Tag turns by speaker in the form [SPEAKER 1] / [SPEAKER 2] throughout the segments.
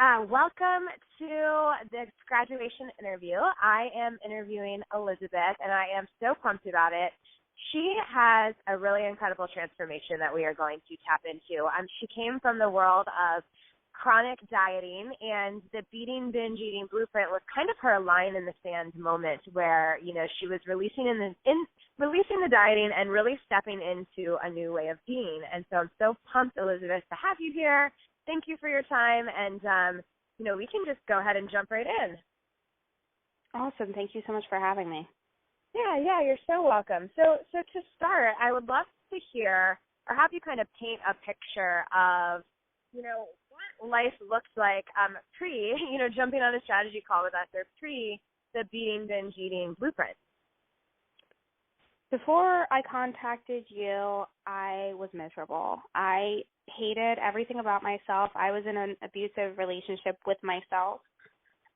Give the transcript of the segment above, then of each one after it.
[SPEAKER 1] Welcome to this graduation interview. I am interviewing Elizabeth, and I am so pumped about it. She has a really incredible transformation that we are going to tap into. She came from the world of chronic dieting, and the Beating Binge Eating Blueprint was kind of her line in the sand moment where, she was releasing the dieting and really stepping into a new way of being. And so I'm so pumped, Elizabeth, to have you here. Thank you for your time, and, we can just go ahead and jump right in.
[SPEAKER 2] Awesome. Thank you so much for having me.
[SPEAKER 1] Yeah, you're so welcome. So to start, I would love to hear or have you kind of paint a picture of, what life looks like pre, jumping on a strategy call with us or pre the Beating Binge Eating Blueprint.
[SPEAKER 2] Before I contacted you, I was miserable. I hated everything about myself. I was in an abusive relationship with myself.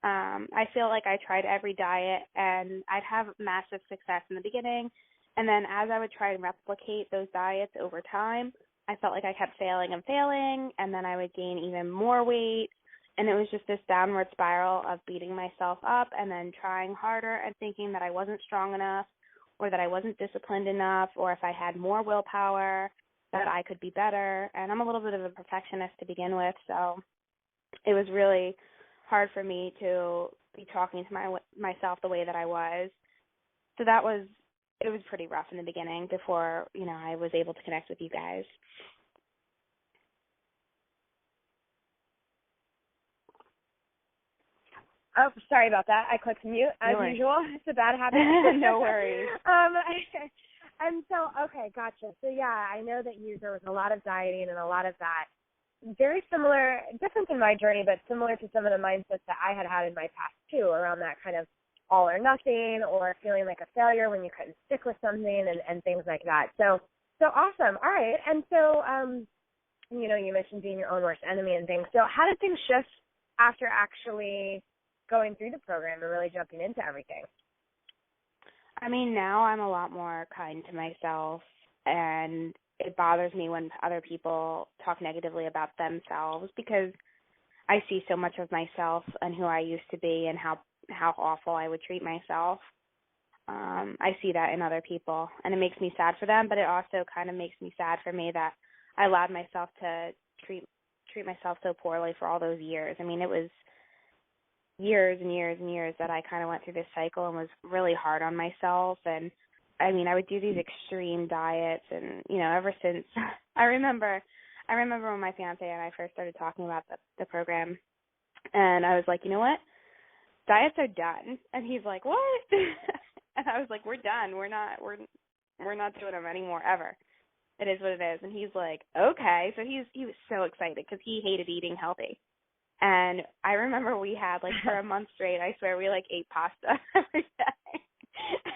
[SPEAKER 2] I feel like I tried every diet, and I'd have massive success in the beginning, and then as I would try and replicate those diets over time, I felt like I kept failing, and then I would gain even more weight, and it was just this downward spiral of beating myself up and then trying harder and thinking that I wasn't strong enough or that I wasn't disciplined enough, or if I had more willpower, that I could be better. And I'm a little bit of a perfectionist to begin with, so it was really hard for me to be talking to myself the way that I was. So it was pretty rough in the beginning before, I was able to connect with you guys.
[SPEAKER 1] Oh, sorry about that. I clicked mute as usual. It's a bad habit.
[SPEAKER 2] No worries.
[SPEAKER 1] And so, okay, gotcha. So, yeah, I know that there was a lot of dieting and a lot of that. Very similar, different in my journey, but similar to some of the mindsets that I had in my past, too, around that kind of all or nothing or feeling like a failure when you couldn't stick with something and things like that. So awesome. All right. And so, you mentioned being your own worst enemy and things. So how did things shift after actually going through the program and really jumping into everything?
[SPEAKER 2] I mean, now I'm a lot more kind to myself, and it bothers me when other people talk negatively about themselves because I see so much of myself and who I used to be and how awful I would treat myself. I see that in other people, and it makes me sad for them, but it also kind of makes me sad for me that I allowed myself to treat myself so poorly for all those years. I mean, it was years and years and years that I kind of went through this cycle and was really hard on myself. And I mean, I would do these extreme diets, and ever since I remember when my fiance and I first started talking about the program, and I was like, you know what, diets are done. And he's like, what? And I was like, we're done. We're not doing them anymore ever. It is what it is. And he's like, okay. So he was so excited because he hated eating healthy. And I remember we had, for a month straight, I swear, we, ate pasta every day.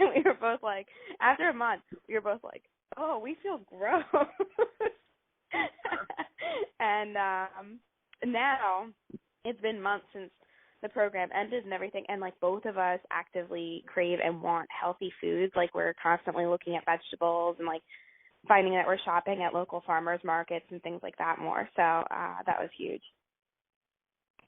[SPEAKER 2] And we were both like, after a month, we were both like, oh, we feel gross. And now it's been months since the program ended and everything, and, both of us actively crave and want healthy foods. We're constantly looking at vegetables and, finding that we're shopping at local farmers markets and things like that more. So that was huge.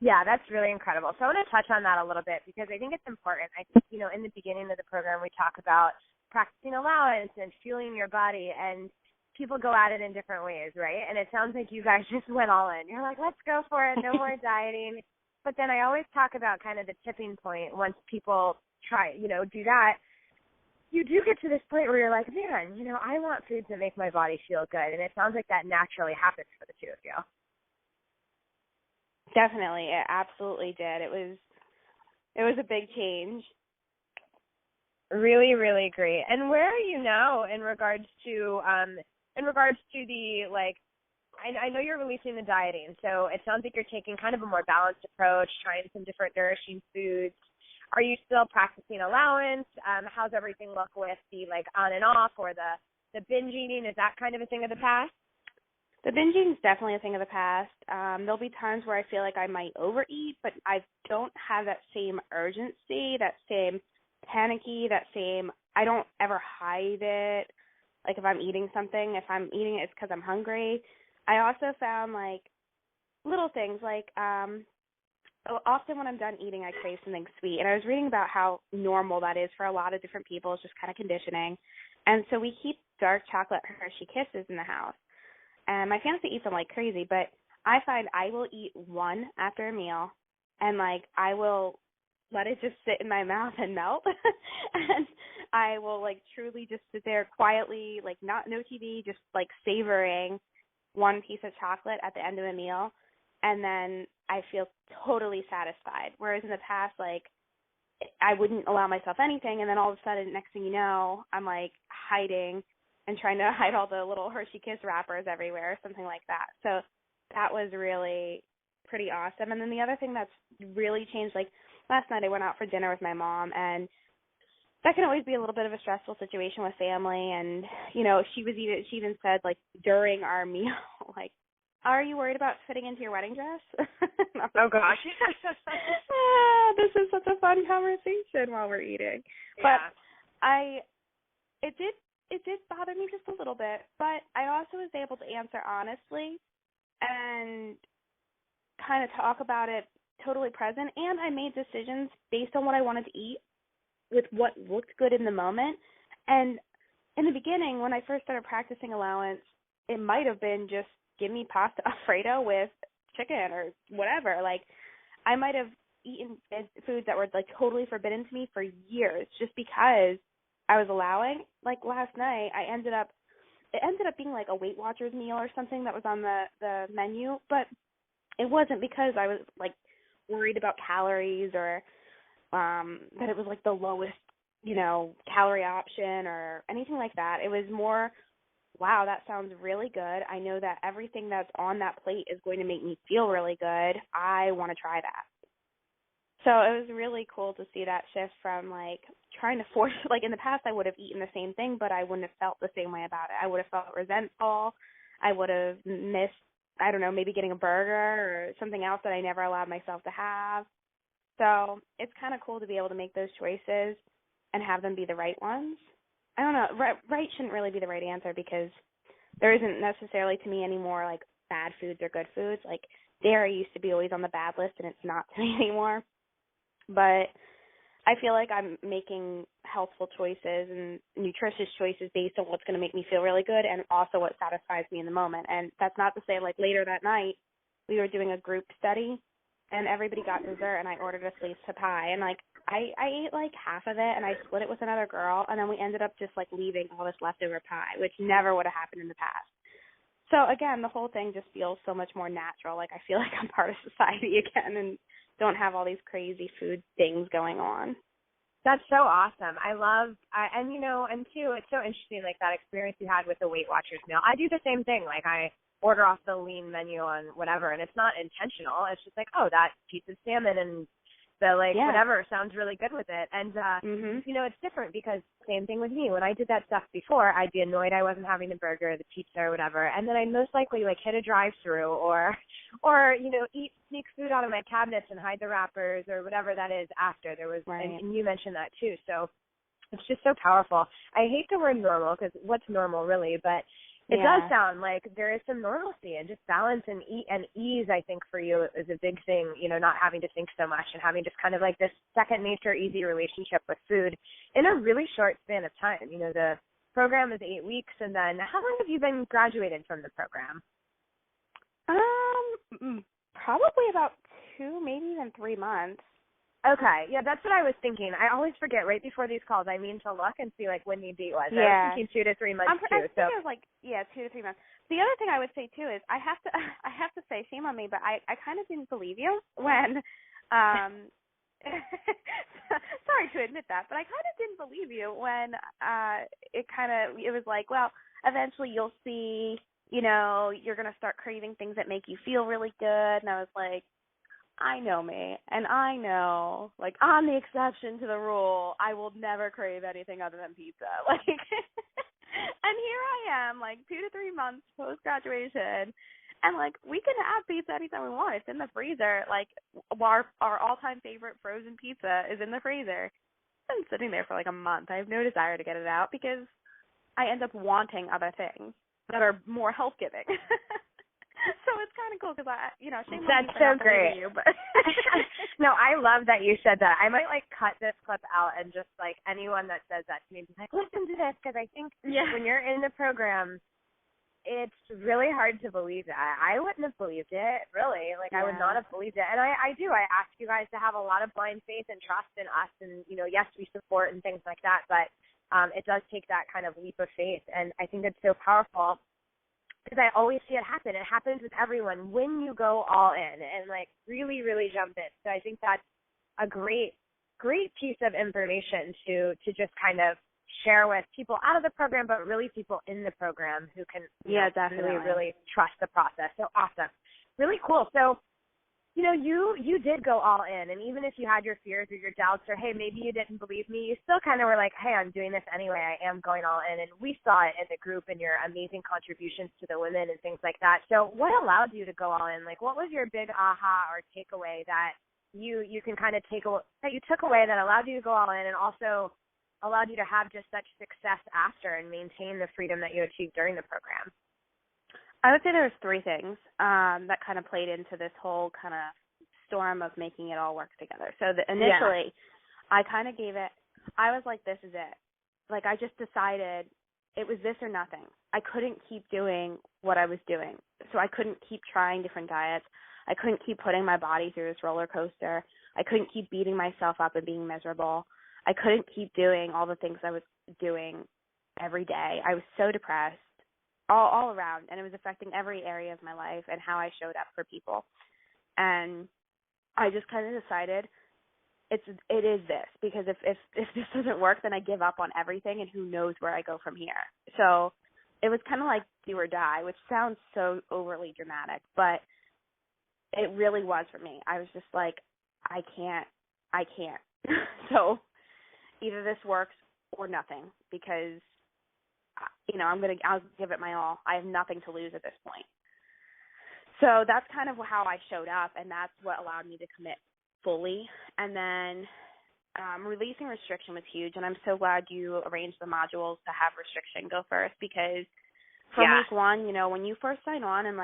[SPEAKER 1] Yeah, that's really incredible. So I want to touch on that a little bit because I think it's important. I think, in the beginning of the program, we talk about practicing allowance and fueling your body, and people go at it in different ways, right? And it sounds like you guys just went all in. You're like, let's go for it. No more dieting. But then I always talk about kind of the tipping point once people try, do that. You do get to this point where you're like, man, I want foods that make my body feel good. And it sounds like that naturally happens for the two of you.
[SPEAKER 2] Definitely, it absolutely did. It was a big change.
[SPEAKER 1] Really, really great. And where are you now in regards to the I know you're releasing the dieting, so it sounds like you're taking kind of a more balanced approach, trying some different nourishing foods. Are you still practicing allowance? How's everything look with the on and off or the binge eating? Is that kind of a thing of the past?
[SPEAKER 2] The binging is definitely a thing of the past. There'll be times where I feel like I might overeat, but I don't have that same urgency, that same panicky, I don't ever hide it. If I'm eating something, if I'm eating it, it's because I'm hungry. I also found little things often when I'm done eating, I crave something sweet. And I was reading about how normal that is for a lot of different people. It's just kind of conditioning. And so we keep dark chocolate Hershey Kisses in the house. And my fiance eats them like crazy, but I find I will eat one after a meal, and, like, I will let it just sit in my mouth and melt. And I will, like, truly just sit there quietly, like, no TV, just, like, savoring one piece of chocolate at the end of a meal. And then I feel totally satisfied. Whereas in the past, like, I wouldn't allow myself anything, and then all of a sudden, next thing you know, I'm, like, hiding and trying to hide all the little Hershey Kiss wrappers everywhere or something like that. So that was really pretty awesome. And then the other thing that's really changed, like, last night I went out for dinner with my mom, and that can always be a little bit of a stressful situation with family. And, you know, she even said, like, during our meal, like, are you worried about fitting into your wedding dress?
[SPEAKER 1] Oh, gosh.
[SPEAKER 2] This is such a fun conversation while we're eating.
[SPEAKER 1] Yeah.
[SPEAKER 2] But it did bother me just a little bit, but I also was able to answer honestly and kind of talk about it totally present, and I made decisions based on what I wanted to eat with what looked good in the moment. And in the beginning, when I first started practicing allowance, it might have been just give me pasta Alfredo with chicken or whatever. Like, I might have eaten foods that were, like, totally forbidden to me for years just because I was allowing. Like, last night, it ended up being like a Weight Watchers meal or something that was on the menu, but it wasn't because I was, like, worried about calories or that it was, like, the lowest, you know, calorie option or anything like that. It was more, wow, that sounds really good. I know that everything that's on that plate is going to make me feel really good. I want to try that. So it was really cool to see that shift from, like, trying to force, like, in the past I would have eaten the same thing, but I wouldn't have felt the same way about it. I would have felt resentful. I would have missed, I don't know, maybe getting a burger or something else that I never allowed myself to have. So it's kind of cool to be able to make those choices and have them be the right ones. I don't know, right shouldn't really be the right answer because there isn't necessarily to me anymore, like, bad foods or good foods. Like, dairy used to be always on the bad list, and it's not to me anymore. But I feel like I'm making healthful choices and nutritious choices based on what's going to make me feel really good and also what satisfies me in the moment. And that's not to say, like, later that night we were doing a group study and everybody got dessert and I ordered a slice of pie. And, like, I ate, like, half of it and I split it with another girl, and then we ended up just, like, leaving all this leftover pie, which never would have happened in the past. So, again, the whole thing just feels so much more natural. Like, I feel like I'm part of society again and don't have all these crazy food things going on.
[SPEAKER 1] That's so awesome. And, you know, and too, it's so interesting, like, that experience you had with the Weight Watchers meal. I do the same thing. Like, I order off the lean menu on whatever, and it's not intentional. It's just like, oh, that piece of salmon and the, like, whatever sounds really good with it. And, you know, it's different because same thing with me. When I did that stuff before, I'd be annoyed I wasn't having the burger, the pizza or whatever. And then I'd most likely, like, hit a drive-through or, you know, sneak food out of my cabinets and hide the wrappers or whatever that is after. There was, and you mentioned that too. So it's just so powerful. I hate the word normal because what's normal really, but it does sound like there is some normalcy and just balance and ease, I think, for you is a big thing, you know, not having to think so much and having just kind of like this second nature, easy relationship with food in a really short span of time. You know, the program is 8 weeks, and then how long have you been graduated from the program?
[SPEAKER 2] Probably about 2, maybe even 3 months.
[SPEAKER 1] Okay, yeah, that's what I was thinking. I always forget right before these calls. I mean to look and see, like, when the date was. I was thinking 2 to 3 months too.
[SPEAKER 2] I think it was like 2 to 3 months. The other thing I would say too is I have to say, shame on me, but I kind of didn't believe you when sorry to admit that, but I kind of didn't believe you when it was like, well, eventually you'll see, you know, you're gonna start craving things that make you feel really good, and I was like, I know me, and I know, like, I'm the exception to the rule. I will never crave anything other than pizza. Like, and here I am, like, 2 to 3 months post-graduation, and, like, we can have pizza anytime we want. It's in the freezer. Like, our all-time favorite frozen pizza is in the freezer. It's been sitting there for, like, a month. I have no desire to get it out because I end up wanting other things that are more health-giving. So it's kind of cool because shame on
[SPEAKER 1] That's
[SPEAKER 2] you for
[SPEAKER 1] so
[SPEAKER 2] not
[SPEAKER 1] great.
[SPEAKER 2] believing you, but
[SPEAKER 1] No, I love that you said that. I might cut this clip out and just anyone that says that to me, be listen to this, because I think when you're in the program, it's really hard to believe that. I wouldn't have believed it, really. I would not have believed it. And I do. I ask you guys to have a lot of blind faith and trust in us, and yes, we support and things like that, but it does take that kind of leap of faith, and I think it's so powerful. Because I always see it happen. It happens with everyone when you go all in and really, really jump in. So I think that's a great piece of information to just kind of share with people out of the program, but really people in the program who can
[SPEAKER 2] definitely
[SPEAKER 1] really trust the process. So awesome. Really cool. So you did go all in, and even if you had your fears or your doubts, or hey, maybe you didn't believe me, you still kind of were like, hey, I'm doing this anyway. I am going all in, and we saw it in the group and your amazing contributions to the women and things like that. So what allowed you to go all in? What was your big aha or takeaway that you can kind of that you took away that allowed you to go all in, and also allowed you to have just such success after and maintain the freedom that you achieved during the program?
[SPEAKER 2] I would say there was three things that kind of played into this whole kind of storm of making it all work together. So initially, I kind of gave it, I was like, this is it. I just decided it was this or nothing. I couldn't keep doing what I was doing. So I couldn't keep trying different diets. I couldn't keep putting my body through this roller coaster. I couldn't keep beating myself up and being miserable. I couldn't keep doing all the things I was doing every day. I was so depressed. All around, and it was affecting every area of my life and how I showed up for people. And I just kind of decided it is this, because if this doesn't work, then I give up on everything, and who knows where I go from here. So it was kind of like do or die, which sounds so overly dramatic, but it really was for me. I was just like, I can't. So either this works or nothing, because I'll give it my all. I have nothing to lose at this point. So that's kind of how I showed up, and that's what allowed me to commit fully. And then releasing restriction was huge, and I'm so glad you arranged the modules to have restriction go first, because from week one, when you first sign on and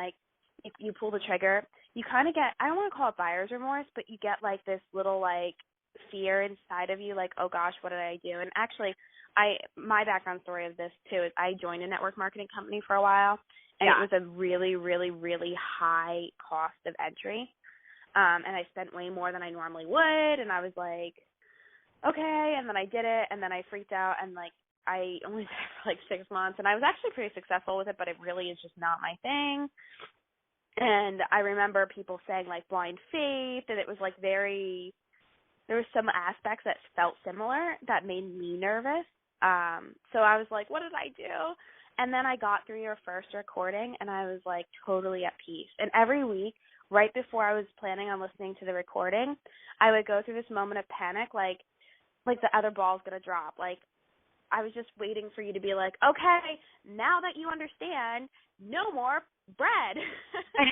[SPEAKER 2] if you pull the trigger, you kind of get, I don't want to call it buyer's remorse, but you get this little fear inside of you, oh gosh, what did I do? And actually, my background story of this too is I joined a network marketing company for a while, and it was a really, really, really high cost of entry. And I spent way more than I normally would, and I was like, okay, and then I did it, and then I freaked out, and I only did it for 6 months, and I was actually pretty successful with it, but it really is just not my thing. And I remember people saying blind faith, and it was there were some aspects that felt similar that made me nervous. So I was like, what did I do? And then I got through your first recording, and I was totally at peace. And every week, right before I was planning on listening to the recording, I would go through this moment of panic, like the other ball's going to drop. I was just waiting for you to be okay, now that you understand, no more bread. I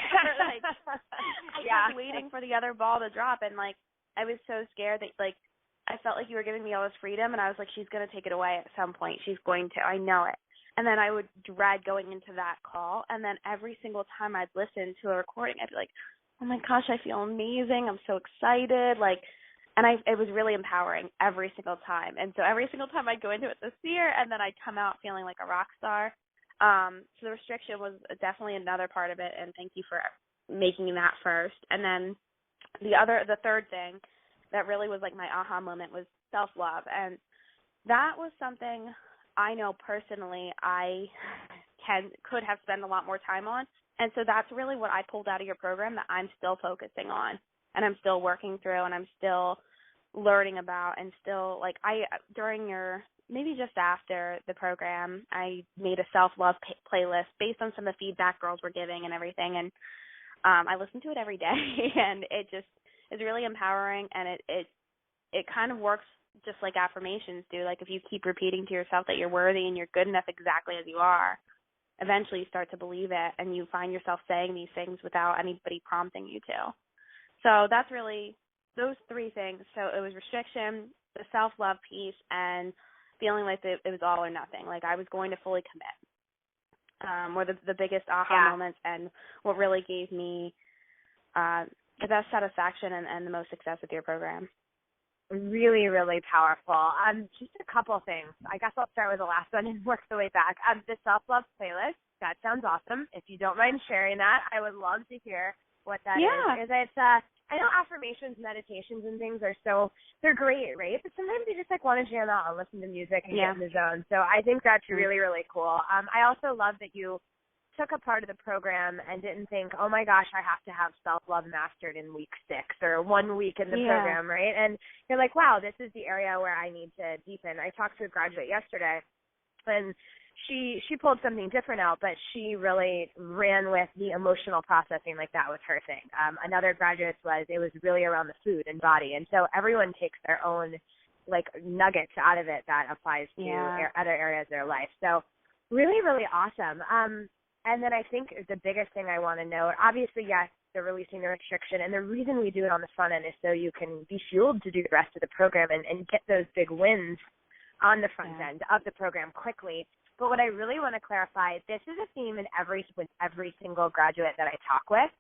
[SPEAKER 2] kept waiting for the other ball to drop, and I was so scared that I felt like you were giving me all this freedom, and I was like, she's going to take it away at some point. She's going to. I know it. And then I would dread going into that call, and then every single time I'd listen to a recording, I'd be like, oh my gosh, I feel amazing. I'm so excited. It was really empowering every single time. And so every single time I'd go into it this year, and then I'd come out feeling like a rock star. So the restriction was definitely another part of it, and thank you for making that first. And then the third thing that really was my aha moment was self-love. And that was something I know personally I could have spent a lot more time on. And so that's really what I pulled out of your program that I'm still focusing on, and I'm still working through, and I'm still learning about, and still during maybe just after the program, I made a self-love playlist based on some of the feedback girls were giving and everything. And I listen to it every day, and it just is really empowering, and it kind of works just like affirmations do. If you keep repeating to yourself that you're worthy and you're good enough exactly as you are, eventually you start to believe it, and you find yourself saying these things without anybody prompting you to. So that's really those three things. So it was restriction, the self-love piece, and feeling like it was all or nothing, I was going to fully commit. were the biggest aha moments and what really gave me the best satisfaction and the most success with your program?
[SPEAKER 1] Really, really powerful. Just a couple things. I guess I'll start with the last one and work the way back. The self-love playlist, that sounds awesome. If you don't mind sharing that, I would love to hear what that is. Because it's, I know affirmations, meditations, and things they're great, right? But sometimes you just want to jam out and listen to music and get in the zone. So I think that's really, really cool. I also love that you took a part of the program and didn't think, oh my gosh, I have to have self-love mastered in week 6 or 1 week in the program, right? And you're like, wow, this is the area where I need to deepen. I talked to a graduate yesterday, and she pulled something different out, but she really ran with the emotional processing, like that was her thing. Another graduate it was really around the food and body. And so everyone takes their own nuggets out of it that applies to other areas of their life. So really, really awesome. And then I think the biggest thing I want to note, obviously, yes, they're releasing the restriction. And the reason we do it on the front end is so you can be fueled to do the rest of the program and get those big wins on the front end of the program quickly. But what I really want to clarify, this is a theme with every single graduate that I talk with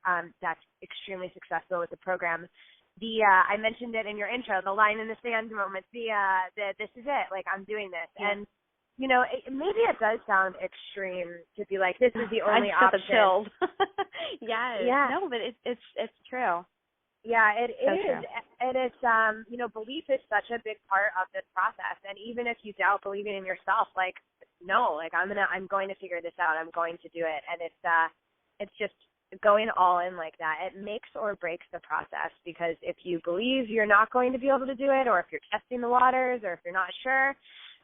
[SPEAKER 1] that's extremely successful with the program. I mentioned it in your intro, the line in the sand moment, the this is it, I'm doing this. And maybe it does sound extreme to be like, this is the only option.
[SPEAKER 2] I just got the chills. No, but it's true.
[SPEAKER 1] Yeah, it
[SPEAKER 2] so
[SPEAKER 1] is.
[SPEAKER 2] True.
[SPEAKER 1] And it's, belief is such a big part of this process. And even if you doubt believing in yourself, I'm going to figure this out. I'm going to do it. And it's just going all in like that. It makes or breaks the process, because if you believe you're not going to be able to do it, or if you're testing the waters, or if you're not sure,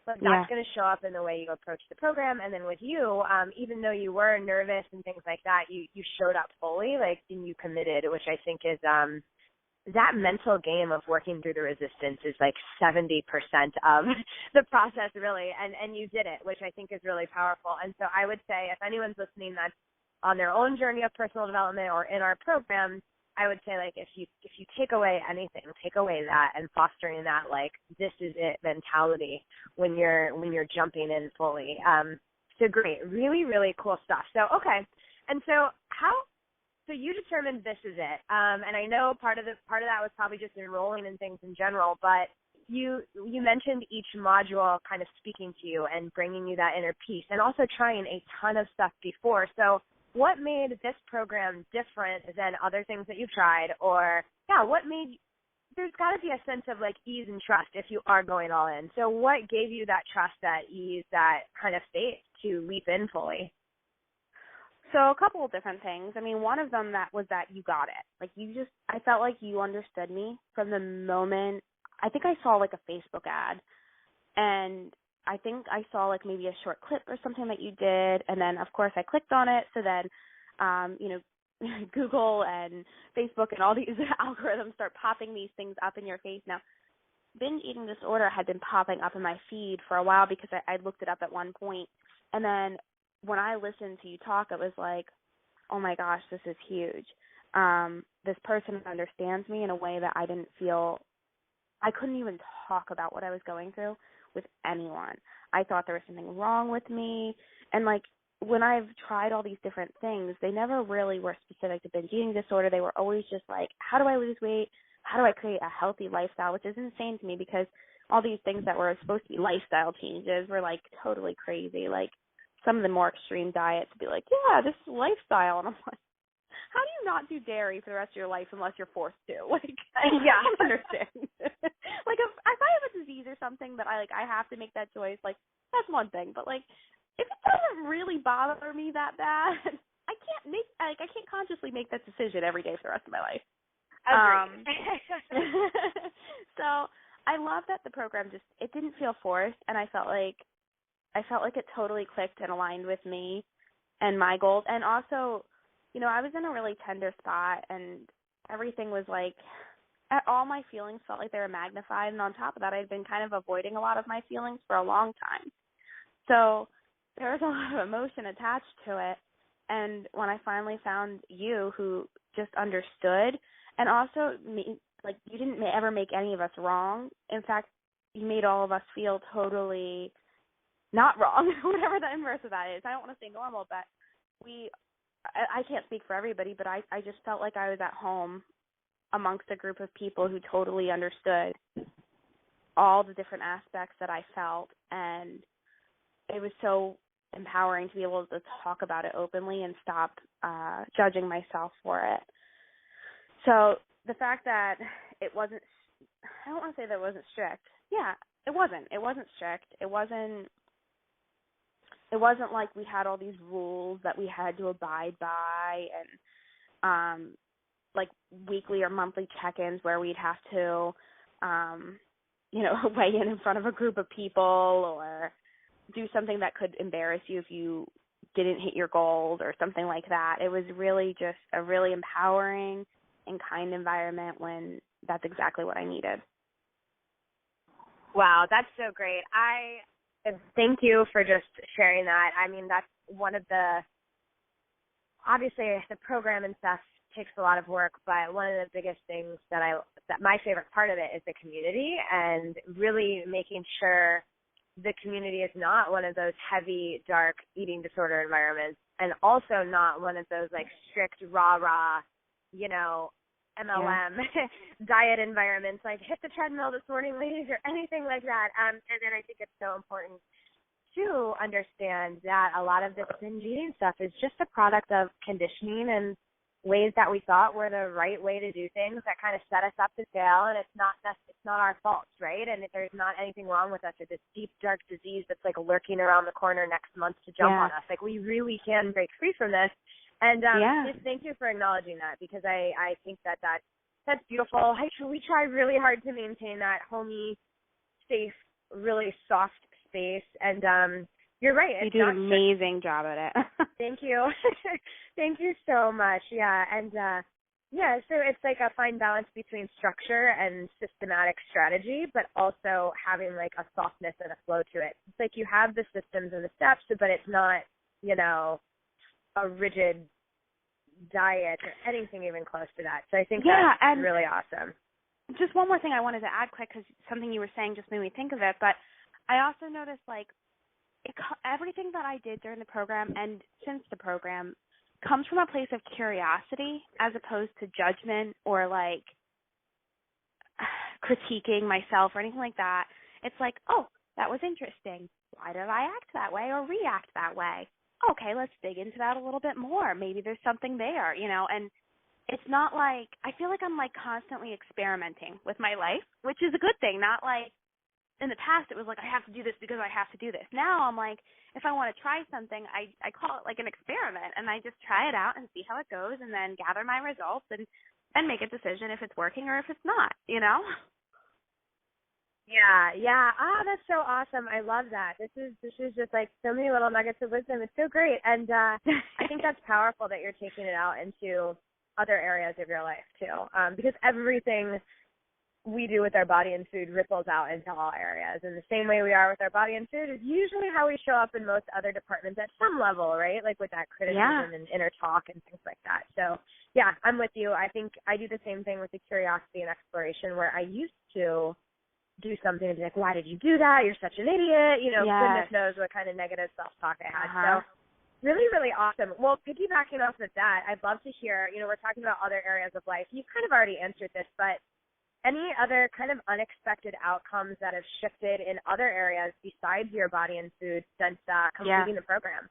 [SPEAKER 1] that's going to show up in the way you approach the program. And then with you, even though you were nervous and things like that, you showed up fully, and you committed, which I think is that mental game of working through the resistance is 70% of the process, really. And you did it, which I think is really powerful. And so I would say, if anyone's listening that's on their own journey of personal development or in our program, I would say, if you take away anything, take away that and fostering that, this is it mentality when you're jumping in fully. So great, really, really cool stuff. So, okay. And so so you determined this is it. And I know part of that was probably just enrolling in things in general, but you mentioned each module kind of speaking to you and bringing you that inner peace, and also trying a ton of stuff before. So what made this program different than other things that you've tried? Or, there's got to be a sense of ease and trust if you are going all in. So what gave you that trust, that ease, that kind of faith to leap in fully?
[SPEAKER 2] So a couple of different things. I mean, one of them was that you got it. I felt like you understood me from the moment. I think I saw a Facebook ad, and I think I saw maybe a short clip or something that you did, and then of course I clicked on it. So then, Google and Facebook and all these algorithms start popping these things up in your face. Now, binge eating disorder had been popping up in my feed for a while because I looked it up at one point, and then when I listened to you talk, it was like, oh my gosh, this is huge. This person understands me in a way that I couldn't even talk about what I was going through with anyone. I thought there was something wrong with me. And when I've tried all these different things, they never really were specific to binge eating disorder. They were always just how do I lose weight? How do I create a healthy lifestyle? Which is insane to me, because all these things that were supposed to be lifestyle changes were totally crazy. Some of the more extreme diets would be this is lifestyle. And I'm like, how do you not do dairy for the rest of your life unless you're forced to? I don't understand. If I have a disease or something that I have to make that choice, that's one thing. But if it doesn't really bother me that bad, I can't consciously make that decision every day for the rest of my life. So I love that the program it didn't feel forced, and I felt like it totally clicked and aligned with me and my goals. And also, I was in a really tender spot, and everything was all my feelings felt like they were magnified. And on top of that, I'd been kind of avoiding a lot of my feelings for a long time. So there was a lot of emotion attached to it. And when I finally found you, who just understood, and also you didn't ever make any of us wrong. In fact, you made all of us feel totally not wrong, whatever the inverse of that is. I don't want to say normal, but I can't speak for everybody, but I just felt like I was at home amongst a group of people who totally understood all the different aspects that I felt, and it was so empowering to be able to talk about it openly and stop judging myself for it. So the fact that it wasn't, I don't want to say that it wasn't strict. Yeah, it wasn't. It wasn't strict. It wasn't like we had all these rules that we had to abide by, and like weekly or monthly check-ins where we'd have to, weigh in front of a group of people or do something that could embarrass you if you didn't hit your goals or something like that. It was really just a really empowering and kind environment when that's exactly what I needed.
[SPEAKER 1] Wow, that's so great. I thank you for just sharing that. I mean, that's one of the, obviously the program and stuff takes a lot of work, but one of the biggest things that my favorite part of it is the community, and really making sure the community is not one of those heavy, dark eating disorder environments, and also not one of those like strict, rah-rah, MLM diet environments, like hit the treadmill this morning, ladies, or anything like that. And then I think it's so important to understand that a lot of this binge eating stuff is just a product of conditioning and ways that we thought were the right way to do things that kind of set us up to fail, and it's not our fault, right? And there's not anything wrong with us or this deep, dark disease that's like lurking around the corner next month to jump on us. Like, we really can break free from this. And just thank you for acknowledging that, because I think that's beautiful. We try really hard to maintain that homey, safe, really soft space, and you're right.
[SPEAKER 2] You do an amazing job at it.
[SPEAKER 1] Thank you. Thank you so much. Yeah, and so it's like a fine balance between structure and systematic strategy, but also having like a softness and a flow to it. It's like you have the systems and the steps, but it's not, a rigid diet or anything even close to that. So I think that's really awesome.
[SPEAKER 2] Just one more thing I wanted to add quick, because something you were saying just made me think of it, but I also noticed everything that I did during the program and since the program comes from a place of curiosity as opposed to judgment or like critiquing myself or anything like that. It's like, oh, that was interesting. Why did I act that way or react that way? Okay, let's dig into that a little bit more. Maybe there's something there, and it's not like, I feel like I'm like constantly experimenting with my life, which is a good thing. Not like in the past it was like, I have to do this because I have to do this. Now I'm like, if I want to try something, I call it like an experiment, and I just try it out and see how it goes, and then gather my results and make a decision if it's working or if it's not,
[SPEAKER 1] Yeah. That's so awesome. I love that. This is just like so many little nuggets of wisdom. It's so great. And I think that's powerful that you're taking it out into other areas of your life too. Because everything we do with our body and food ripples out into all areas. And the same way we are with our body and food is usually how we show up in most other departments at some level, right? Like with that criticism and inner talk and things like that. So yeah, I'm with you. I think I do the same thing with the curiosity and exploration, where I used to do something and be like, why did you do that? You're such an idiot. Goodness knows what kind of negative self-talk I had. So really, really awesome. Well, piggybacking off of that, I'd love to hear, we're talking about other areas of life. You've kind of already answered this, but any other kind of unexpected outcomes that have shifted in other areas besides your body and food since completing the program?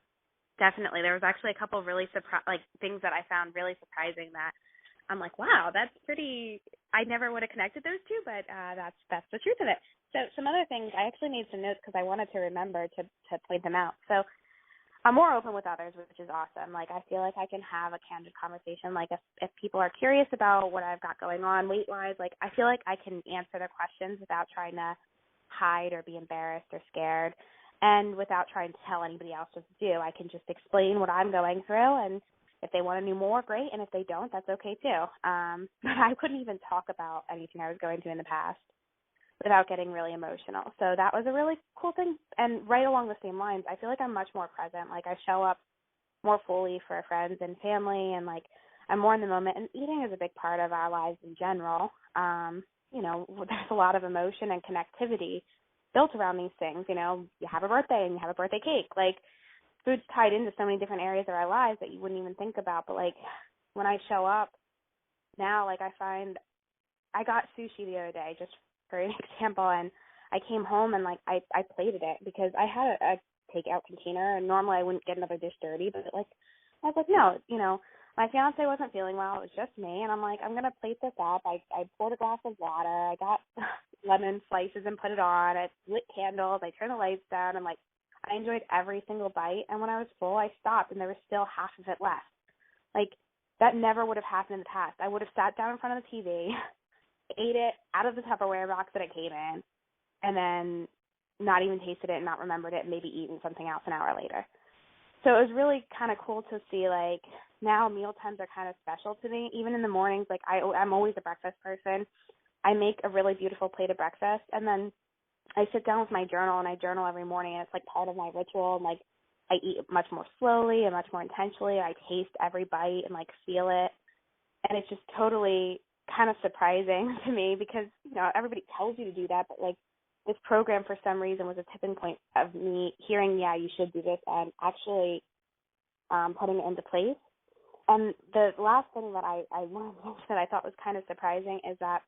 [SPEAKER 2] Definitely. There was actually a couple of really things that I found really surprising that I'm like, wow, that's pretty, I never would have connected those two, but that's the truth of it. So some other things, I actually made some notes because I wanted to remember to point them out. So I'm more open with others, which is awesome. Like, I feel like I can have a candid conversation. Like, if people are curious about what I've got going on weight-wise, like, I feel like I can answer their questions without trying to hide or be embarrassed or scared, and without trying to tell anybody else what to do. I can just explain what I'm going through, and if they want to know more, great, and if they don't, that's okay too. But I couldn't even talk about anything I was going through in the past without getting really emotional. So that was a really cool thing. And right along the same lines, I feel like I'm much more present. Like, I show up more fully for friends and family, and like I'm more in the moment. And eating is a big part of our lives in general. There's a lot of emotion and connectivity built around these things. You know, you have a birthday and you have a birthday cake. Like, food's tied into so many different areas of our lives that you wouldn't even think about. But, like, when I show up now, like, I find I got sushi the other day, just for an example, and I came home and, like, I plated it because I had a takeout container, and normally I wouldn't get another dish dirty, but, like, I was like, no, you know, my fiance wasn't feeling well. It was just me, and I'm like, I'm going to plate this up. I poured a glass of water. I got lemon slices and put it on. I lit candles. I turned the lights down, and, like, I enjoyed every single bite, and when I was full, I stopped, and there was still half of it left. Like, that never would have happened in the past. I would have sat down in front of the TV, ate it out of the Tupperware box that it came in, and then not even tasted it and not remembered it and maybe eaten something else an hour later. So it was really kind of cool to see, like, now meal times are kind of special to me. Even in the mornings, like, I'm always a breakfast person. I make a really beautiful plate of breakfast, and then I sit down with my journal, and I journal every morning, and it's, like, part of my ritual. And, like, I eat much more slowly and much more intentionally. I taste every bite and, like, feel it. And it's just totally kind of surprising to me because, you know, everybody tells you to do that, but, like, this program for some reason was a tipping point of me hearing, yeah, you should do this, and actually putting it into place. And the last thing that I wanted to mention that I thought was kind of surprising is that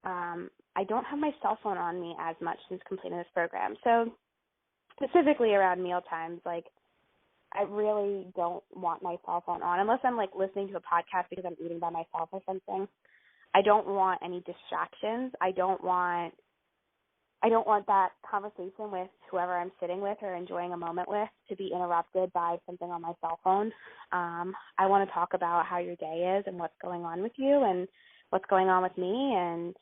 [SPEAKER 2] I don't have my cell phone on me as much since completing this program. So specifically around meal times, like, I really don't want my cell phone on unless I'm, like, listening to a podcast because I'm eating by myself or something. I don't want any distractions. I don't want that conversation with whoever I'm sitting with or enjoying a moment with to be interrupted by something on my cell phone. I want to talk about how your day is and what's going on with you and what's going on with me and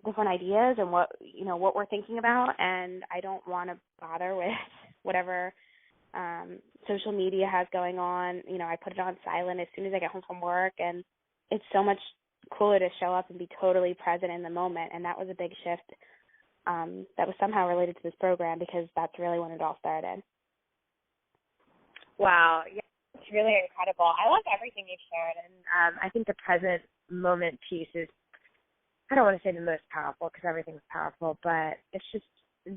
[SPEAKER 2] different ideas and what we're thinking about. And I don't want to bother with whatever social media has going on. You know, I put it on silent as soon as I get home from work, and it's so much cooler to show up and be totally present in the moment. And that was a big shift that was somehow related to this program because that's really when it all started.
[SPEAKER 1] Wow. Yeah, it's really incredible. I love everything you've shared, and I think the present moment piece is, I don't want to say the most powerful because everything's powerful, but it's just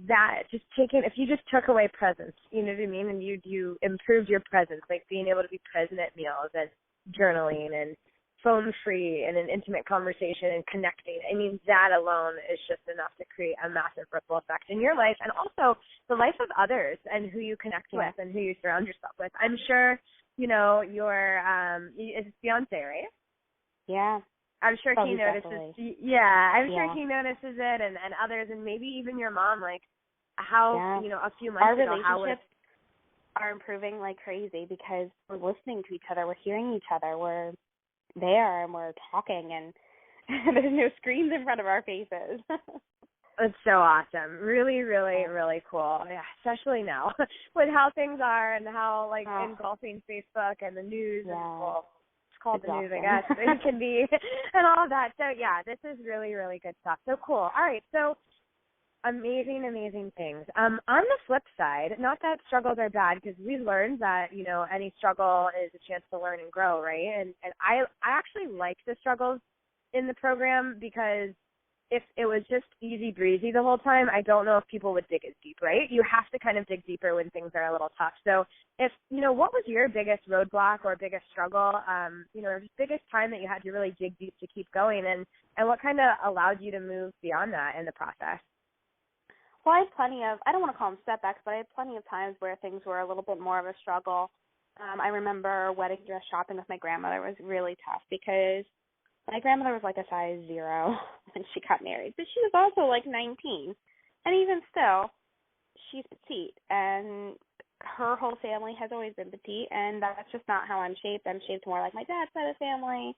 [SPEAKER 1] that, just taking, if you just took away presence, you know what I mean, and you improved your presence, like being able to be present at meals and journaling and phone-free and an intimate conversation and connecting. I mean, that alone is just enough to create a massive ripple effect in your life and also the life of others and who you connect with and who you surround yourself with. I'm sure, you know, your is fiance, right?
[SPEAKER 2] Yeah.
[SPEAKER 1] I'm sure he notices.
[SPEAKER 2] Definitely.
[SPEAKER 1] Yeah, I'm sure he notices it, and others, and maybe even your mom. Like how you know, a few months ago, how
[SPEAKER 2] relationships are improving like crazy because we're listening to each other, we're hearing each other, we're there, and we're talking, and there's no screens in front of our faces.
[SPEAKER 1] It's so awesome. Really, really, really cool. Yeah, especially now with how things are and how like engulfing Facebook and the news and well, called the news, I guess. It can be, and all of that. So, yeah, this is really, really good stuff. So cool. All right, so amazing, amazing things. On the flip side, not that struggles are bad, because we've learned that, you know, any struggle is a chance to learn and grow, right? And I actually like the struggles in the program because if it was just easy breezy the whole time, I don't know if people would dig as deep, right? You have to kind of dig deeper when things are a little tough. So if, you know, what was your biggest roadblock or biggest struggle, you know, or just biggest time that you had to really dig deep to keep going, and what kind of allowed you to move beyond that in the process?
[SPEAKER 2] Well, I had plenty of, I don't want to call them setbacks, but I had plenty of times where things were a little bit more of a struggle. I remember wedding dress shopping with my grandmother was really tough because my grandmother was like a size 0 when she got married, but she was also like 19. And even still, she's petite, and her whole family has always been petite, and that's just not how I'm shaped. I'm shaped more like my dad's side of the family.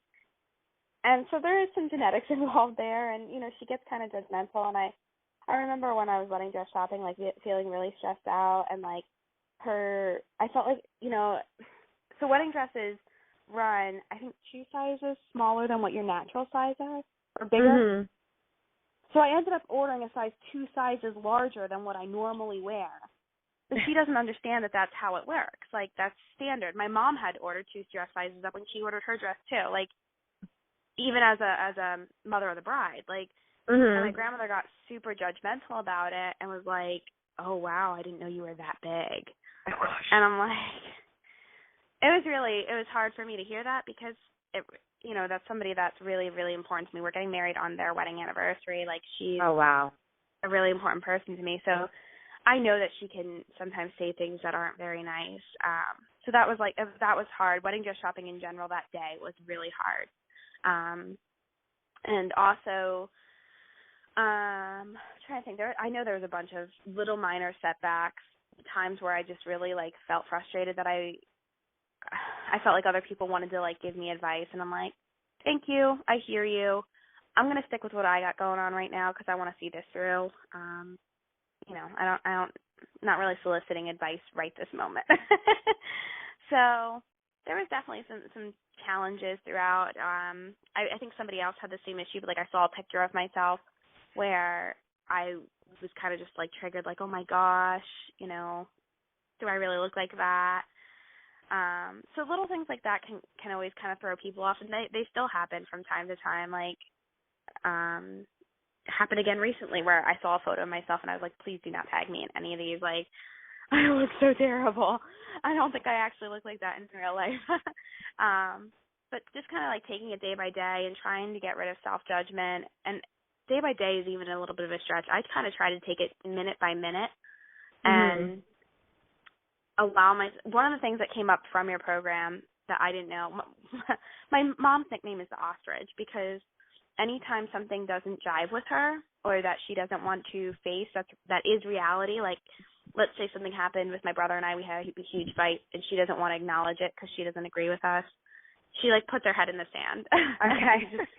[SPEAKER 2] And so there is some genetics involved there, and, you know, she gets kind of judgmental. And I remember when I was wedding dress shopping, like, feeling really stressed out, and, like, I felt like, you know, so wedding dresses run, I think, 2 sizes smaller than what your natural size are, or bigger. Mm-hmm. So I ended up ordering a size 2 sizes larger than what I normally wear. But she doesn't understand that that's how it works. Like, that's standard. My mom had to order 2 dress sizes up when she ordered her dress, too. Like, even as a mother of the bride. Like, And my
[SPEAKER 1] Mhm.
[SPEAKER 2] grandmother got super judgmental about it and was like, "Oh wow, I didn't know you were that big."
[SPEAKER 1] Oh gosh.
[SPEAKER 2] And I'm like, it was hard for me to hear that because that's somebody that's really, really important to me. We're getting married on their wedding anniversary. Like, she's
[SPEAKER 1] Oh wow.
[SPEAKER 2] a really important person to me. So I know that she can sometimes say things that aren't very nice. So that was hard. Wedding dress shopping in general that day was really hard. And also, trying to think. I know there was a bunch of little minor setbacks, times where I just really felt frustrated that I felt like other people wanted to give me advice, and I'm like, thank you, I hear you. I'm gonna stick with what I got going on right now because I want to see this through. I don't, not really soliciting advice right this moment. So there was definitely some challenges throughout. I think somebody else had the same issue, but I saw a picture of myself where I was kind of just triggered, oh my gosh, do I really look like that? So little things like that can always kind of throw people off, and they still happen from time to time. Happened again recently where I saw a photo of myself and I was like, please do not tag me in any of these. I look so terrible. I don't think I actually look like that in real life. But just kind of taking it day by day and trying to get rid of self-judgment. And day by day is even a little bit of a stretch. I kind of try to take it minute by minute and allow one of the things that came up from your program that I didn't know, my mom's nickname is the ostrich because anytime something doesn't jive with her or that she doesn't want to face that is reality, let's say something happened with my brother and I, we had a huge fight and she doesn't want to acknowledge it because she doesn't agree with us. She puts her head in the sand.
[SPEAKER 1] Okay.
[SPEAKER 2] And just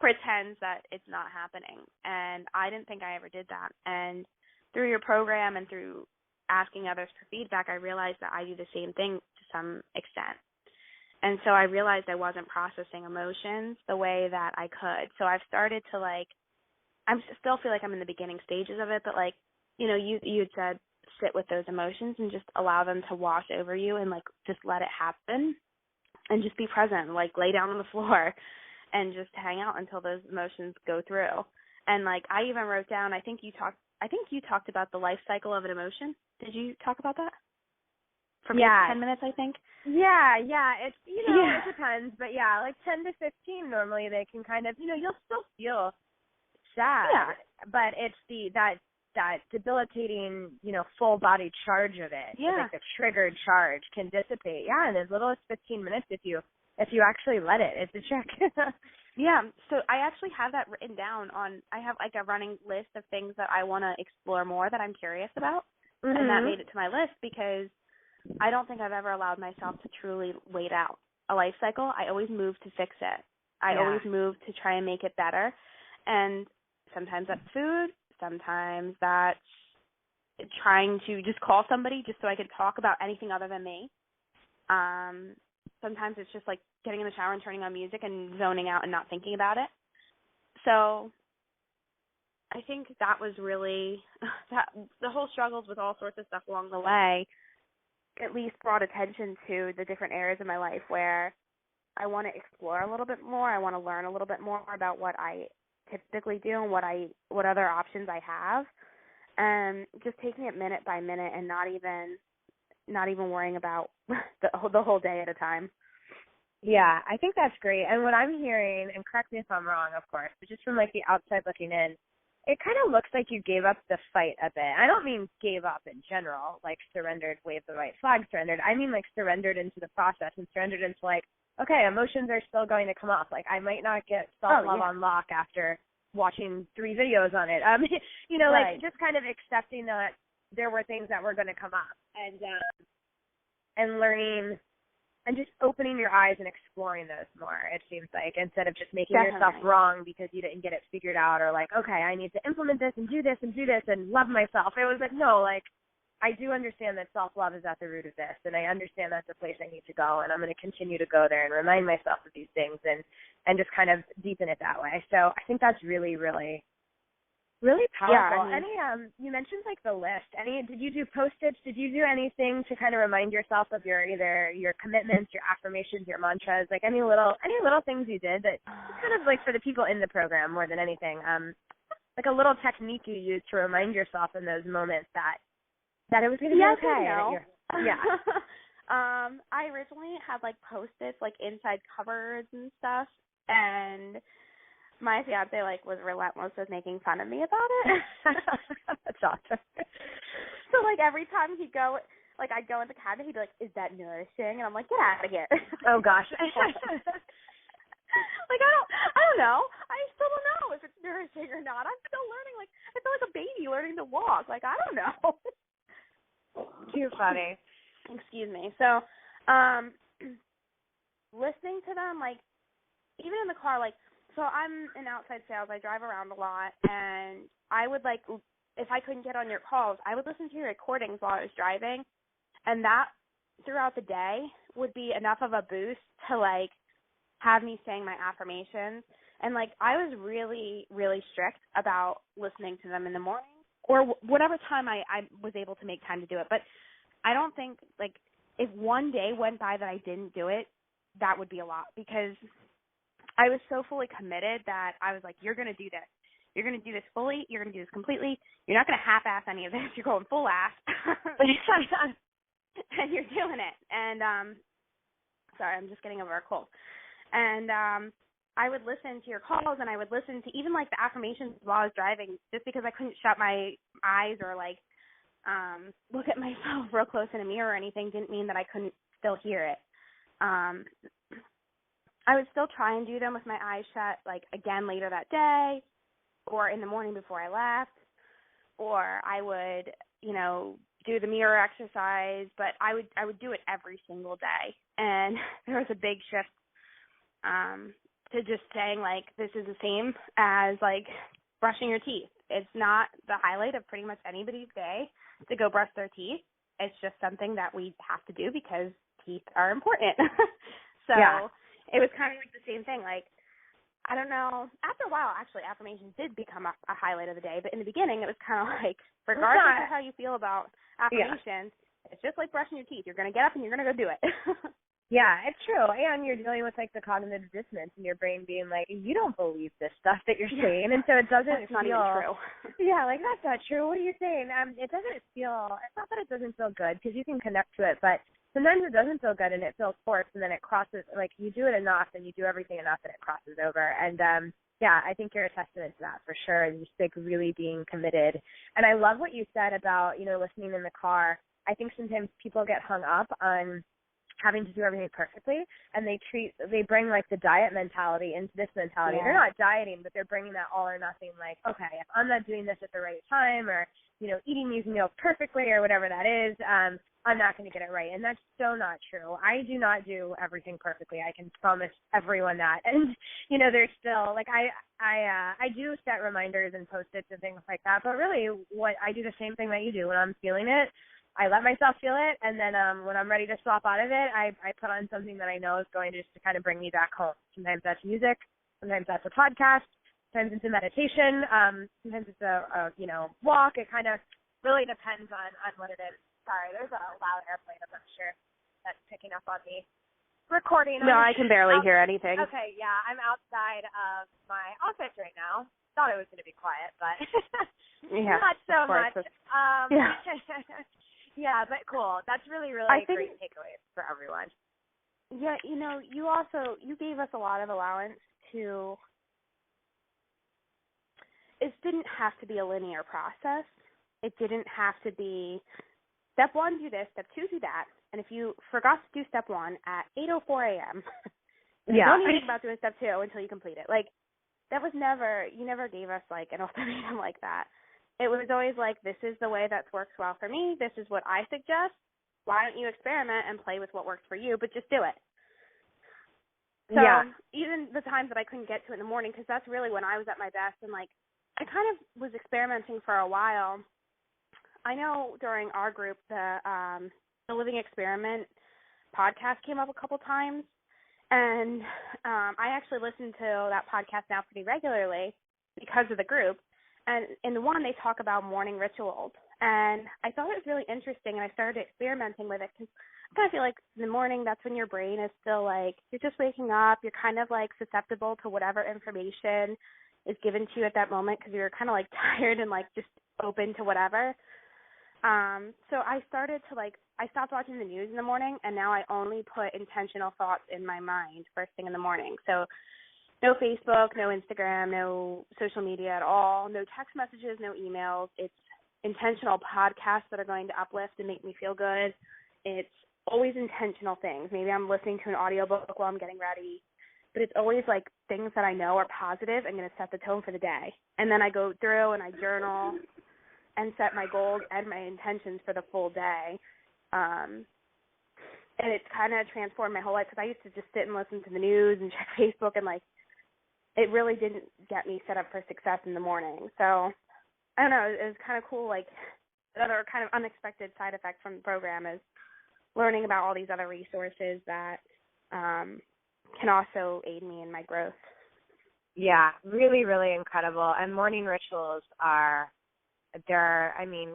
[SPEAKER 2] pretends that it's not happening. And I didn't think I ever did that. And through your program and through asking others for feedback, I realized that I do the same thing to some extent. And so I realized I wasn't processing emotions the way that I could. So I've started to I still feel like I'm in the beginning stages of it, but you had said sit with those emotions and just allow them to wash over you and just let it happen and just be present, lay down on the floor and just hang out until those emotions go through. And I even wrote down, I think you talked about the life cycle of an emotion. Did you talk about that? For 10 minutes, I think.
[SPEAKER 1] Yeah. It's it depends, but 10 to 15 normally they can kind of you'll still feel sad, but it's that debilitating full body charge of it. The triggered charge can dissipate. In as little as 15 minutes if you actually let it. It's a trick.
[SPEAKER 2] Yeah. So I actually have that written down I have a running list of things that I want to explore more that I'm curious about, and that made it to my list because I don't think I've ever allowed myself to truly wait out a life cycle. I always move to fix it. I always move to try and make it better. And sometimes that's food. Sometimes that's trying to just call somebody just so I can talk about anything other than me. Sometimes it's just getting in the shower and turning on music and zoning out and not thinking about it. So I think that was really the whole struggles with all sorts of stuff along the way at least brought attention to the different areas of my life where I want to explore a little bit more. I want to learn a little bit more about what I typically do and what other options I have, and just taking it minute by minute and not even worrying about the whole day at a time.
[SPEAKER 1] Yeah, I think that's great. And what I'm hearing, and correct me if I'm wrong, of course, but just from the outside looking in, it kind of looks like you gave up the fight a bit. I don't mean gave up in general, surrendered, waved the white flag, surrendered. I mean surrendered into the process and surrendered into okay, emotions are still going to come up. I might not get self-love on lock after watching 3 videos on it.
[SPEAKER 2] Right.
[SPEAKER 1] Just kind of accepting that there were things that were going to come up and learning and just opening your eyes and exploring those more, it seems instead of just making yourself wrong because you didn't get it figured out or okay, I need to implement this and do this and love myself. It was no, I do understand that self-love is at the root of this, and I understand that's the place I need to go, and I'm going to continue to go there and remind myself of these things and just kind of deepen it that way. So I think that's really, really, really powerful.
[SPEAKER 2] Yeah,
[SPEAKER 1] you mentioned the list. Did you do Post-its? Did you do anything to kind of remind yourself of either your commitments, your affirmations, your mantras, any little things you did that kind of for the people in the program more than anything, like a little technique you use to remind yourself in those moments that it was going to be
[SPEAKER 2] yes
[SPEAKER 1] okay.
[SPEAKER 2] And no.
[SPEAKER 1] Yeah.
[SPEAKER 2] I originally had like Post-its like inside cupboards and stuff, and my fiance like was relentless with making fun of me about it.
[SPEAKER 1] That's awesome.
[SPEAKER 2] So like every time he'd go, like I'd go in the cabinet, he'd be like, "Is that nourishing?" And I'm like, "Get out of here."
[SPEAKER 1] Oh gosh.
[SPEAKER 2] Like I don't know. I still don't know if it's nourishing or not. I'm still learning. Like I feel like a baby learning to walk. Like I don't know.
[SPEAKER 1] Too funny.
[SPEAKER 2] Excuse me. So, listening to them, like even in the car, like so I'm in outside sales. I drive around a lot, and I would like if I couldn't get on your calls, I would listen to your recordings while I was driving, and that throughout the day would be enough of a boost to like have me saying my affirmations. And like I was really, really strict about listening to them in the morning or whatever time I was able to make time to do it. But I don't think like if one day went by that I didn't do it, that would be a lot, because I was so fully committed that I was like, you're going to do this. You're going to do this fully. You're going to do this completely. You're not going to half-ass any of this. You're going full ass. And you're doing it. And sorry, I'm just getting over a cold. And I would listen to your calls, and I would listen to even like the affirmations while I was driving, just because I couldn't shut my eyes or like look at myself real close in a mirror or anything didn't mean that I couldn't still hear it. I would still try and do them with my eyes shut, like again later that day or in the morning before I left, or I would, you know, do the mirror exercise, but I would do it every single day. And there was a big shift to just saying like this is the same as like brushing your teeth. It's not the highlight of pretty much anybody's day to go brush their teeth. It's just something that we have to do because teeth are important. So yeah. It was kind of like the same thing. Like, I don't know. After a while, actually, affirmations did become a highlight of the day. But in the beginning, it was kind of like, regardless of how you feel about affirmations, it's just like brushing your teeth. You're going to get up and you're going to go do it.
[SPEAKER 1] Yeah, it's true. And you're dealing with like the cognitive dissonance in your brain being like, you don't believe this stuff that you're saying, and so it doesn't
[SPEAKER 2] That's not even true.
[SPEAKER 1] Yeah, like that's not true. What are you saying? It doesn't feel. It's not that it doesn't feel good because you can connect to it, but sometimes it doesn't feel good and it feels forced, and then it crosses. Like you do it enough and you do everything enough and it crosses over. And yeah, I think you're a testament to that for sure. And just like really being committed. And I love what you said about listening in the car. I think sometimes people get hung up on having to do everything perfectly, and they bring like the diet mentality into this mentality. Yeah. They're not dieting, but they're bringing that all or nothing, like, okay, if I'm not doing this at the right time, or eating these meals perfectly or whatever that is, I'm not going to get it right. And that's so not true. I do not do everything perfectly. I can promise everyone that. And there's still like I do set reminders and Post-its and things like that, but really what I do the same thing that you do. When I'm feeling it, I let myself feel it, and then when I'm ready to swap out of it, I put on something that I know is going to kind of bring me back home. Sometimes that's music, sometimes that's a podcast, sometimes it's a meditation, sometimes it's a walk. It kind of really depends on what it is. Sorry, there's a loud airplane. I'm not sure that's picking up on me recording.
[SPEAKER 2] No, I can barely hear anything.
[SPEAKER 1] Okay, yeah, I'm outside of my office right now. Thought it was going to be quiet, but
[SPEAKER 2] yeah,
[SPEAKER 1] not so much.
[SPEAKER 2] Yeah.
[SPEAKER 1] Yeah, but cool. That's really, really great takeaways for everyone.
[SPEAKER 2] Yeah, you gave us a lot of allowance to, it didn't have to be a linear process. It didn't have to be step 1, do this, step 2, do that. And if you forgot to do step 1 at 8:04 a.m., don't even think about doing step 2 until you complete it. Like, that was you never gave us like an ultimatum like that. It was always like, this is the way that works well for me. This is what I suggest. Why don't you experiment and play with what works for you, but just do it. So even the times that I couldn't get to it in the morning, because that's really when I was at my best, and like I kind of was experimenting for a while. I know during our group, the Living Experiment podcast came up a couple times, and I actually listen to that podcast now pretty regularly because of the group. And in the one, they talk about morning rituals. And I thought it was really interesting, and I started experimenting with it because I kind of feel like in the morning, that's when your brain is still like, you're just waking up. You're kind of like susceptible to whatever information is given to you at that moment because you're kind of like tired and like just open to whatever. So I started to I stopped watching the news in the morning, and now I only put intentional thoughts in my mind first thing in the morning. So no Facebook, no Instagram, no social media at all, no text messages, no emails. It's intentional podcasts that are going to uplift and make me feel good. It's always intentional things. Maybe I'm listening to an audiobook while I'm getting ready, but it's always like things that I know are positive and going to set the tone for the day. And then I go through and I journal and set my goals and my intentions for the full day. And it's kind of transformed my whole life because I used to just sit and listen to the news and check Facebook, and it really didn't get me set up for success in the morning. So I don't know, it was kind of cool. Another kind of unexpected side effect from the program is learning about all these other resources that can also aid me in my growth.
[SPEAKER 1] Yeah, really, really incredible. And morning rituals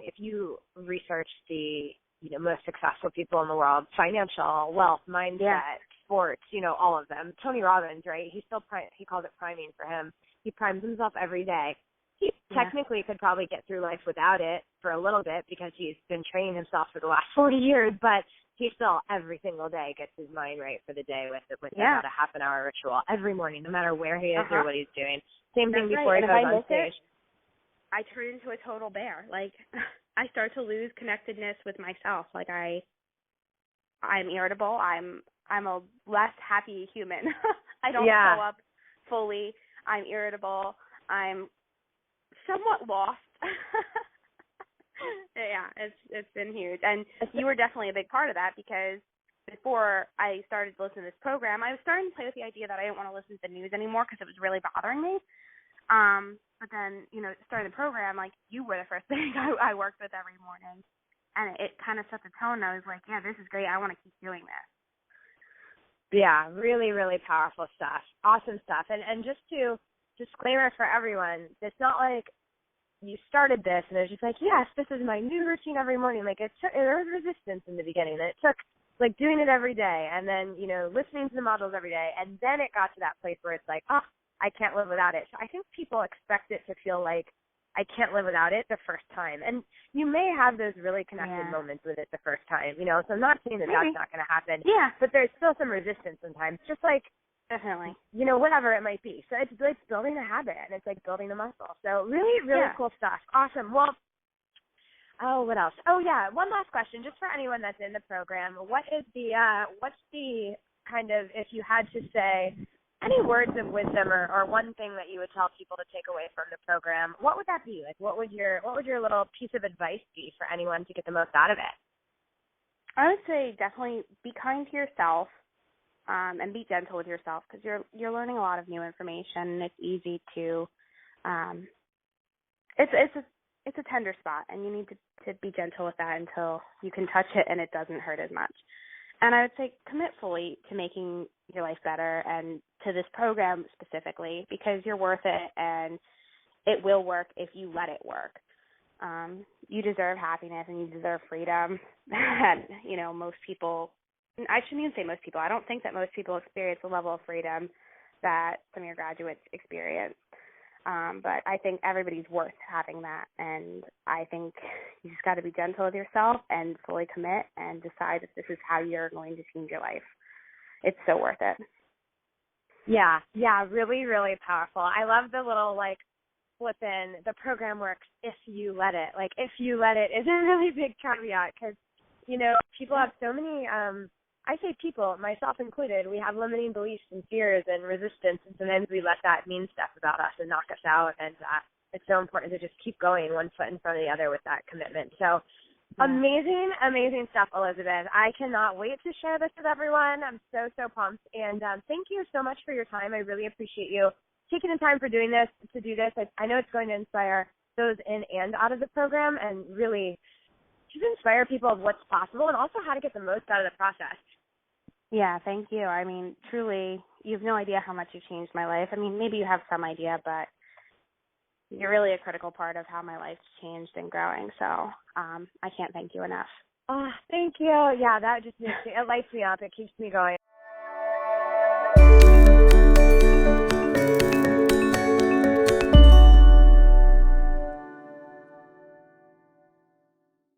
[SPEAKER 1] if you research the most successful people in the world, financial, wealth, mindset, sports, all of them. Tony Robbins, right? He calls it priming for him. He primes himself every day. He technically could probably get through life without it for a little bit because he's been training himself for the last 40 years, but he still every single day gets his mind right for the day with about a half an hour ritual every morning, no matter where he is or what he's doing. Same thing before he goes on stage.
[SPEAKER 2] I turn into a total bear. I start to lose connectedness with myself. I'm irritable. I'm a less happy human. I don't show up fully. I'm irritable. I'm somewhat lost. It's been huge. And you were definitely a big part of that because before I started listening to this program, I was starting to play with the idea that I didn't want to listen to the news anymore because it was really bothering me. But then, starting the program, you were the first thing I worked with every morning. And it kind of set the tone. I was like, yeah, this is great. I want to keep doing this.
[SPEAKER 1] Yeah, really, really powerful stuff. Awesome stuff. And just to disclaimer for everyone, it's not like you started this and it was just like, yes, this is my new routine every morning. There was resistance in the beginning. And it took doing it every day and then, listening to the modules every day. And then it got to that place where it's like, oh, I can't live without it. So I think people expect it to feel like I can't live without it the first time. And you may have those really connected moments with it the first time, so I'm not saying that that's not going to happen. Yeah. But there's still some resistance sometimes, just
[SPEAKER 2] definitely,
[SPEAKER 1] whatever it might be. So it's building a habit and it's like building a muscle. So really, really cool stuff. Awesome. Well, what else? Oh yeah. One last question, just for anyone that's in the program. What's the kind of, if you had to say, any words of wisdom or one thing that you would tell people to take away from the program, what would that be? What would your little piece of advice be for anyone to get the most out of it?
[SPEAKER 2] I would say definitely be kind to yourself and be gentle with yourself because you're learning a lot of new information and it's easy to it's a tender spot and you need to be gentle with that until you can touch it and it doesn't hurt as much. And I would say commit fully to making your life better and to this program specifically because you're worth it and it will work if you let it work. You deserve happiness and you deserve freedom. And, most people, I shouldn't even say most people, I don't think that most people experience the level of freedom that some of your graduates experience. But I think everybody's worth having that. And I think you just got to be gentle with yourself and fully commit and decide if this is how you're going to change your life. It's so worth it.
[SPEAKER 1] Yeah, really, really powerful. I love the little, flip in, the program works if you let it. If you let it is a really big caveat because, people have so many, I say people, myself included, we have limiting beliefs and fears and resistance, and sometimes we let that mean stuff about us and knock us out, and it's so important to just keep going one foot in front of the other with that commitment. So amazing, amazing stuff, Elizabeth. I cannot wait to share this with everyone. I'm so, so pumped, and thank you so much for your time. I really appreciate you taking the time to do this. I know it's going to inspire those in and out of the program and really just inspire people of what's possible and also how to get the most out of the process.
[SPEAKER 2] Yeah, thank you. I mean, truly, you have no idea how much you've changed my life. I mean, maybe you have some idea, but you're really a critical part of how my life's changed and growing. So I can't thank you enough.
[SPEAKER 1] Oh, thank you. Yeah, that just it lights me up. It keeps me going.